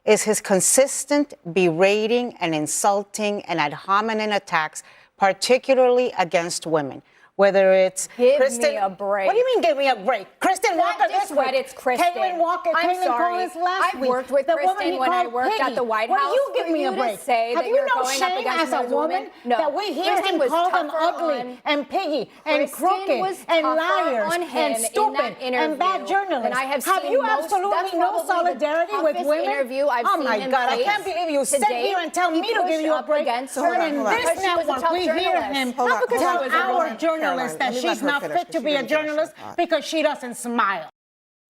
is his consistent berating and insulting and ad hominem attacks, particularly against women. Whether it's Give Kristen, me a break. What do you mean give me a break? Kristen Walker this week. It's Kristen. Caitlin Walker, I'm Caitlin sorry. Collins last I've week. worked with the Kristen when I worked at the White House. Will you give me a break? Have you no shame as a woman that we hear him call them ugly and piggy and crooked and liars and stupid and bad journalists? Have you absolutely no solidarity with women? Oh my God, I can't believe you sit here and tell me to give you a break. But in this network, we hear him tell our journalists that she's not fit to be a journalist because she doesn't smile.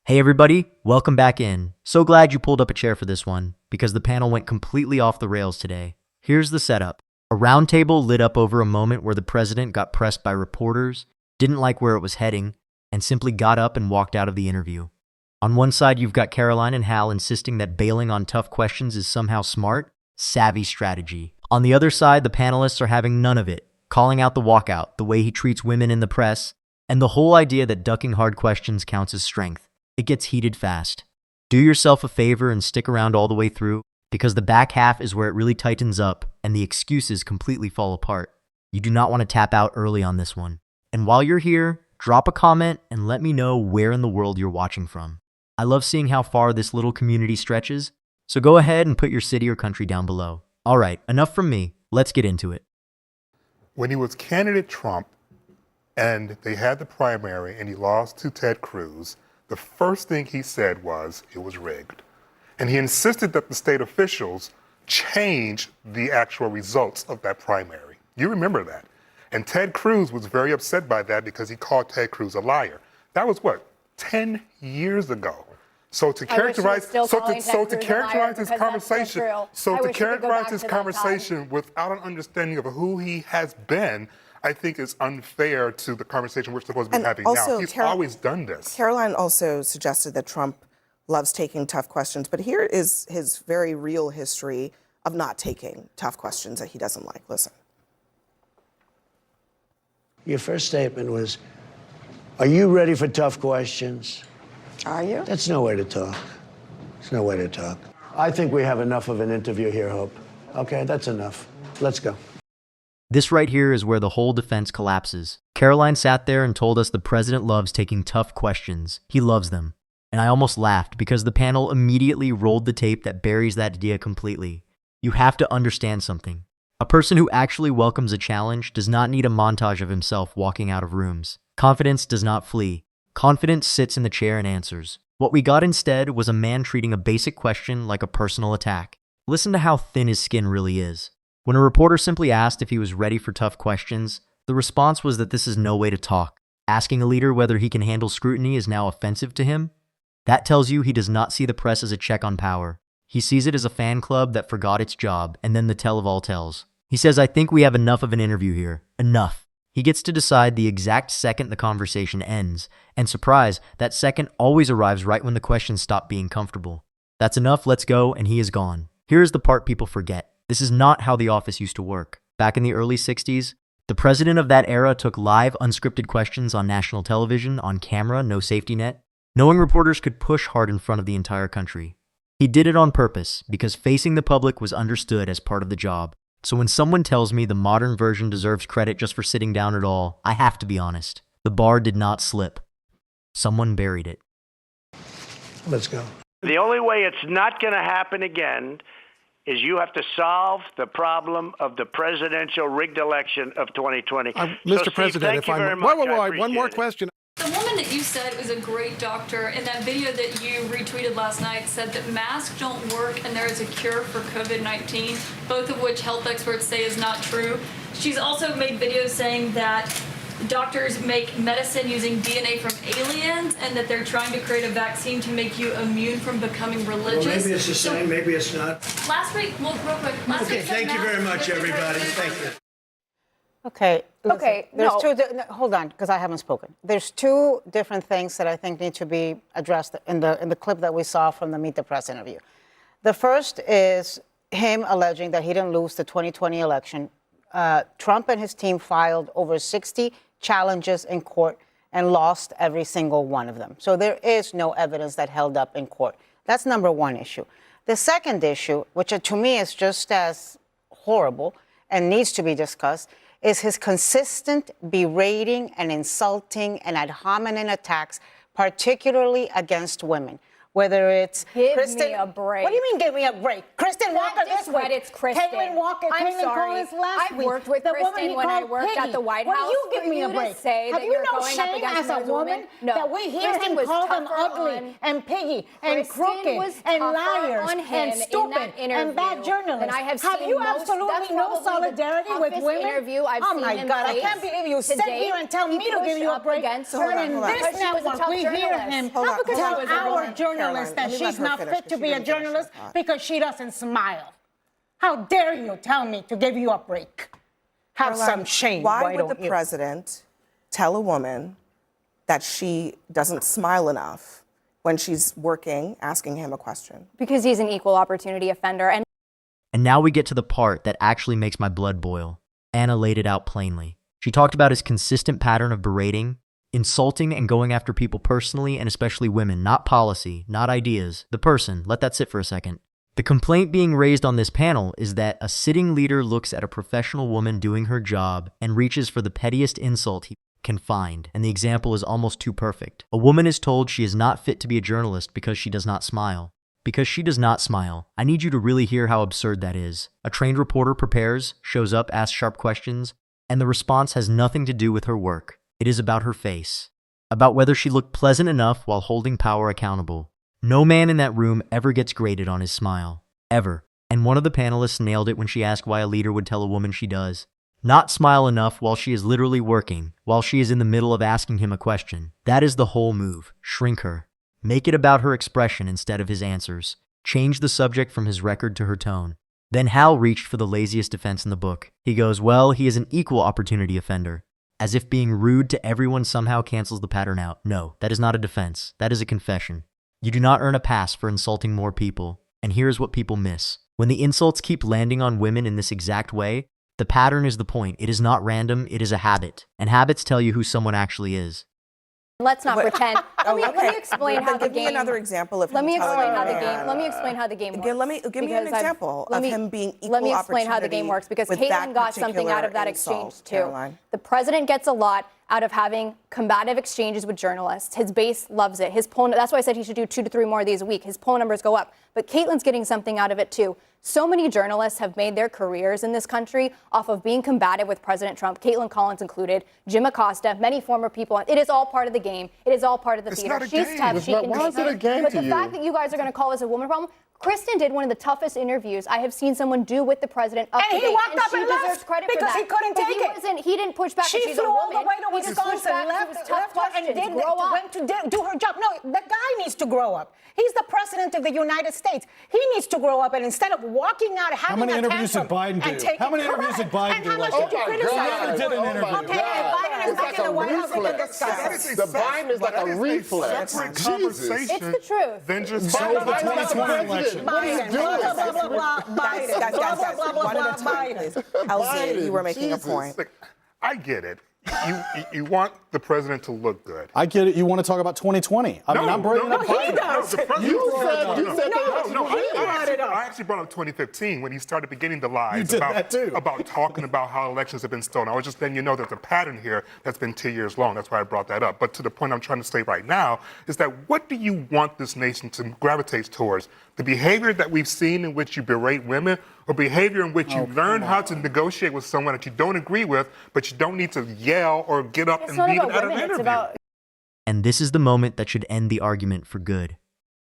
Hey everybody, welcome back in. So glad you pulled up a chair for this one, because the panel went completely off the rails today. Here's the setup. A roundtable lit up over a moment where the president got pressed by reporters, didn't like where it was heading, and simply got up and walked out of the interview. On one side, you've got Caroline and Hal insisting that bailing on tough questions is somehow smart, savvy strategy. On the other side, the panelists are having none of it, calling out the walkout, the way he treats women in the press, and the whole idea that ducking hard questions counts as strength. It gets heated fast. Do yourself a favor and stick around all the way through, because the back half is where it really tightens up and the excuses completely fall apart. You do not want to tap out early on this one. And while you're here, drop a comment and let me know where in the world you're watching from. I love seeing how far this little community stretches, so go ahead and put your city or country down below. All right, enough from me. Let's get into it. When he was candidate Trump and they had the primary and he lost to Ted Cruz, the first thing he said was it was rigged. And he insisted that the state officials change the actual results of that primary. You remember that. And Ted Cruz was very upset by that because he called Ted Cruz a liar. That was what, 10 years ago. So to characterize this conversation without an understanding of who he has been, I think is unfair to the conversation we're supposed to be having now. He's always done this. Caroline also suggested that Trump loves taking tough questions, but here is his very real history of not taking tough questions that he doesn't like. Listen. Your first statement was, are you ready for tough questions? Are you? That's no way to talk. It's no way to talk. I think we have enough of an interview here, Hope. Okay, that's enough. Let's go. This right here is where the whole defense collapses. Caroline sat there and told us the president loves taking tough questions. He loves them. And I almost laughed because the panel immediately rolled the tape that buries that idea completely. You have to understand something. A person who actually welcomes a challenge does not need a montage of himself walking out of rooms. Confidence does not flee. Confidence sits in the chair and answers. What we got instead was a man treating a basic question like a personal attack. Listen to how thin his skin really is. When a reporter simply asked if he was ready for tough questions, the response was that this is no way to talk. Asking a leader whether he can handle scrutiny is now offensive to him? That tells you he does not see the press as a check on power. He sees it as a fan club that forgot its job, and then the tell of all tells. He says, I think we have enough of an interview here. Enough. He gets to decide the exact second the conversation ends, and surprise, that second always arrives right when the questions stop being comfortable. That's enough, let's go, and he is gone. Here's the part people forget. This is not how the office used to work. Back in the early 60s, the president of that era took live, unscripted questions on national television, on camera, no safety net, knowing reporters could push hard in front of the entire country. He did it on purpose, because facing the public was understood as part of the job. So when someone tells me the modern version deserves credit just for sitting down at all, I have to be honest. The bar did not slip. Someone buried it. Let's go. The only way it's not going to happen again is you have to solve the problem of the presidential rigged election of 2020. Mr. President, if I'm... Wait, one more question. The woman that you said was a great doctor in that video that you retweeted last night said that masks don't work and there is a cure for COVID-19, both of which health experts say is not true. She's also made videos saying that doctors make medicine using DNA from aliens and that they're trying to create a vaccine to make you immune from becoming religious. Well, maybe it's the same, maybe it's not. Last week, well, real quick. Okay, thank you very much, everybody. Thank you. Okay. Listen, Okay, there's hold on, because I haven't spoken. There's two different things that I think need to be addressed in the clip that we saw from the Meet the Press interview. The first is him alleging that he didn't lose the 2020 election. Trump and his team filed over 60 challenges in court and lost every single one of them. So there is no evidence that held up in court. That's number one issue. The second issue, which to me is just as horrible and needs to be discussed, is his consistent berating and insulting and ad hominem attacks, particularly against women. Whether it's Give Kristen, me a break. What do you mean give me a break? Kristen Walker this week. It's Kristen. Caitlin Walker, I'm Caitlin sorry. Collins last I've week. worked with the Kristen when I worked at the White House. Will you give me a For you break? to say Have that you you're no going up shame against as a those woman women? No. that we hear Kristen him was call them tougher ugly on- and piggy and Kristen crooked was and tougher liars on him and in stupid that and bad interview journalists? than I have seen you most- absolutely that's no probably the solidarity with toughest women? interview I've oh seen my him God, I face can't believe you to sit date. here and tell He me to give pushed you a up break. against But her in Hold on. this because she was a network, tough we hear journalist. him Hold on, hold tell on. our Caroline, journalist that let me let she's her not finish, fit to 'cause she be a didn't finish her journalist thought. because she doesn't smile. How dare you tell me to give you a break? Have Caroline, some shame. Why would don't the you? president tell a woman that she doesn't smile enough when she's working, asking him a question? Because he's an equal opportunity offender. And now we get to the part that actually makes my blood boil. Anna laid it out plainly. She talked about his consistent pattern of berating, insulting, and going after people personally, and especially women, not policy, not ideas, the person. Let that sit for a second. The complaint being raised on this panel is that a sitting leader looks at a professional woman doing her job and reaches for the pettiest insult he can find, and the example is almost too perfect. A woman is told she is not fit to be a journalist because she does not smile. Because she does not smile. I need you to really hear how absurd that is. A trained reporter prepares, shows up, asks sharp questions, and the response has nothing to do with her work. It is about her face. About whether she looked pleasant enough while holding power accountable. No man in that room ever gets graded on his smile. Ever. And one of the panelists nailed it when she asked why a leader would tell a woman she does not smile enough while she is literally working, while she is in the middle of asking him a question. That is the whole move. Shrink her. Make it about her expression instead of his answers. Change the subject from his record to her tone. Then Hal reached for the laziest defense in the book. He goes, well, he is an equal opportunity offender. As if being rude to everyone somehow cancels the pattern out. No, that is not a defense. That is a confession. You do not earn a pass for insulting more people. And here's what people miss. When the insults keep landing on women in this exact way, the pattern is the point. It is not random, it is a habit. And habits tell you who someone actually is. Let's not pretend. Let me explain how the Give me game. another example of Let him me telling explain a how the man- game. Let me explain how the game works. Give me an because example of him being equal Let me explain how the game opportunity works because with Caitlin that got something out of that particular exchange insult, too. Caroline. The president gets a lot out of having combative exchanges with journalists. His base loves it. His poll, that's why I said he should do 2 to 3 more of these a week. His poll numbers go up. But Caitlin's getting something out of it too. So many journalists have made their careers in this country off of being combative with President Trump, Caitlin Collins included, Jim Acosta, many former people. It is all part of the game. It is all part of the theater. Not a She's game. tough. She can Why is it a game But to the you? fact that you guys are going to call this a woman problem, Kristen did one of the toughest interviews I have seen someone do with the president up to And he date, walked up she and deserves left credit for because that. he couldn't But take it. He didn't push back. She she's flew a all woman. the way to He just pushed Wisconsin, back. It was tough left her, and questions. did Grow up. went to do her job. No, the guy needs to grow up. He's the president of the United States. He needs to grow up, and instead of walking out, having many a interviews did tantrum Biden and do? taking- How many interviews did Biden and do how much like did you that? criticize He never him? did an interview. Okay, and Biden is It's back like in the a White House. We can reflex. discuss That it. is a The Biden is like that a is reflex. separate Jesus. conversation It's the truth. than just So talking is the about 2020 election. What is Biden, doing? blah, blah, blah, blah, blah, Guys, Biden, blah, blah, blah, blah, one blah, at a time, Biden. please. Elsie, you were making a Jesus. point. Look, I get it. You want the president to look good. I get it. You want to talk about 2020. I mean, I'm bringing up he Biden. does. The president- You said no, that. I actually brought up 2015 when he started beginning the lies You did that too. about talking about how elections have been stolen. I was just letting you know there's a pattern here that's been 2 years long. That's why I brought that up. But to the point I'm trying to say right now is that what do you want this nation to gravitate towards? The behavior that we've seen in which you berate women, or behavior in which you learn how to negotiate with someone that you don't agree with, but you don't need to yell or get up It's and not leave it about at an women. It's interview. about And this is the moment that should end the argument for good.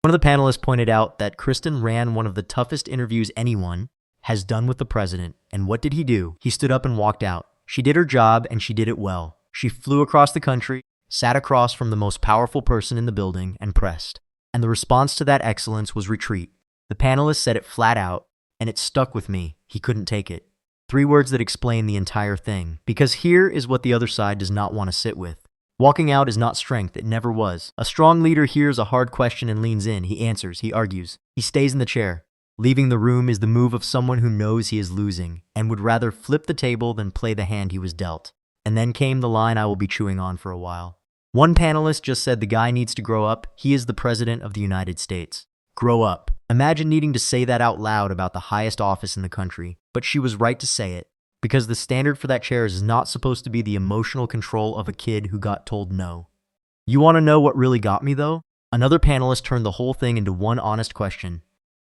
One of the panelists pointed out that Kristen ran one of the toughest interviews anyone has done with the president. And what did he do? He stood up and walked out. She did her job, and she did it well. She flew across the country, sat across from the most powerful person in the building, and pressed. And the response to that excellence was retreat. The panelists said it flat out, and it stuck with me. He couldn't take it. 3 words that explain the entire thing. Because here is what the other side does not want to sit with. Walking out is not strength. It never was. A strong leader hears a hard question and leans in. He answers. He argues. He stays in the chair. Leaving the room is the move of someone who knows he is losing and would rather flip the table than play the hand he was dealt. And then came the line I will be chewing on for a while. One panelist just said the guy needs to grow up. He is the president of the United States. Grow up. Imagine needing to say that out loud about the highest office in the country, but she was right to say it, because the standard for that chair is not supposed to be the emotional control of a kid who got told no. You want to know what really got me, though? Another panelist turned the whole thing into one honest question.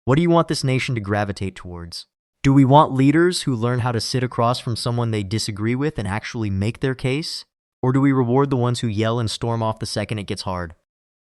What do you want this nation to gravitate towards? Do we want leaders who learn how to sit across from someone they disagree with and actually make their case? Or do we reward the ones who yell and storm off the second it gets hard?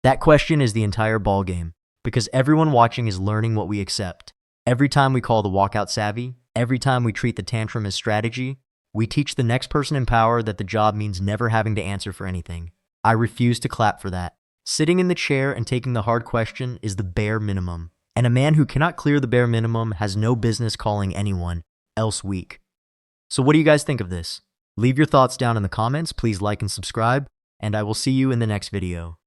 That question is the entire ballgame, because everyone watching is learning what we accept. Every time we call the walkout savvy, every time we treat the tantrum as strategy, we teach the next person in power that the job means never having to answer for anything. I refuse to clap for that. Sitting in the chair and taking the hard question is the bare minimum. And a man who cannot clear the bare minimum has no business calling anyone else weak. So what do you guys think of this? Leave your thoughts down in the comments, please like and subscribe, and I will see you in the next video.